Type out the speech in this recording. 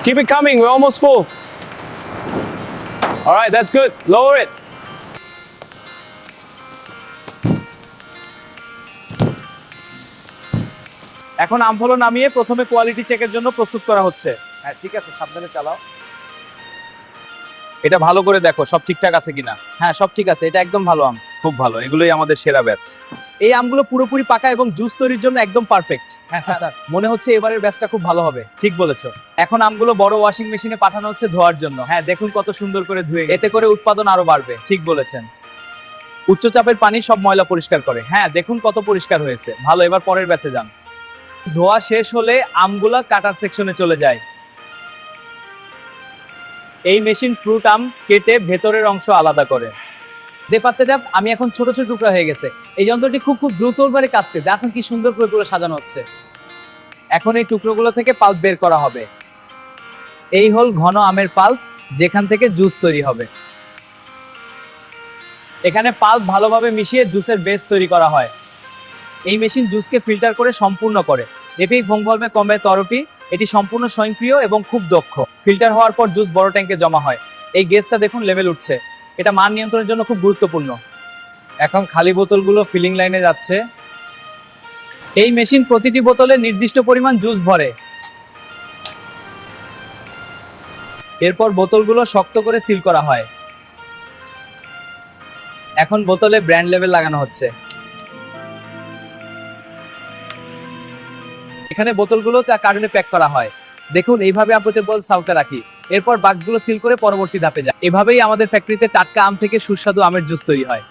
Keep it coming. We're almost full. All right, that's good. Lower it. এখন আমফলো নামিয়ে প্রথমে quality চেকের জন্য প্রস্তুত করা হচ্ছে। হ্যাঁ ঠিক আছে, সাবধানে চালাও। এটা ভালো করে দেখো সব ঠিকঠাক আছে কিনা। হ্যাঁ সব ঠিক আছে, এটা একদম ভালো আম। খুব ভালো, এগুলোই আমাদের সেরা ব্যাচ। এই আমগুলো পুরোপুরি পাকা এবং জুস তৈরির জন্য একদম পারফেক্ট। হ্যাঁ স্যার মনে হচ্ছে এবারের ব্যাচটা খুব ভালো হবে। ঠিক বলেছো। এখন আমগুলো বড় ওয়াশিং মেশিনে পাঠানো হচ্ছে ধোয়ার জন্য। হ্যাঁ দেখুন কত সুন্দর করে ধুয়ে, এতে করে উৎপাদন আরো বাড়বে। ঠিক বলেছেন। উচ্চচাপের পানি সব ময়লা পরিষ্কার করে। হ্যাঁ দেখুন কত পরিষ্কার হয়েছে। ভালো, এবার পরের ব্যাচে যান। ধোয়া শেষ হলে আমগুলা কাটার সেকশনে চলে যায়। এই মেশিন ফ্রুট আম কেটে ভেতরের অংশ আলাদা করে। পাত্তে আমি এখন ছোট ছোট টুকরা হয়ে গেছে। এই যন্ত্রটি খুব খুব দ্রুত কাজ করে। দেখুন কি সুন্দর করে পুরো সাজানো হচ্ছে। এখন এই টুকরোগুলো থেকে পাল্প বের করা হবে। এই হল ঘন আমের পাল্প, যেখান থেকে জুস তৈরি হবে। এখানে পাল্প ভালোভাবে মিশিয়ে জুসের বেস তৈরি করা হয়। এই মেশিন জুসকে ফিল্টার করে সম্পূর্ণ করে। এপি ভোংভলমে কমে তরপি, এটি সম্পূর্ণ স্বয়ংক্রিয় এবং খুব দক্ষ। ফিল্টার হওয়ার পর জুস বড় ট্যাঙ্কে জমা হয়। এই গ্যাসটা দেখুন লেভেল উঠছে। এটা মান নিয়ন্ত্রণের জন্য খুব গুরুত্বপূর্ণ। এখন খালি বোতলগুলো ফিলিং লাইনে যাচ্ছে। এই মেশিন প্রতিটি বোতলে নির্দিষ্ট পরিমাণ জুস ভরে। এরপর বোতলগুলো শক্ত করে সিল করা হয়। এখন বোতলে ব্র্যান্ড লেবেল লাগানো হচ্ছে। এখানে বোতলগুলো কার্টুনে প্যাক করা হয়। দেখুন এইভাবে আমরা বোতল সাউকে রাখি। এরপর বাক্সগুলো সিল করে পরবর্তী ধাপে যায়। এভাবেই আমাদের ফ্যাক্টরিতে টাটকা আম থেকে সুস্বাদু আমের জুস তৈরি হয়।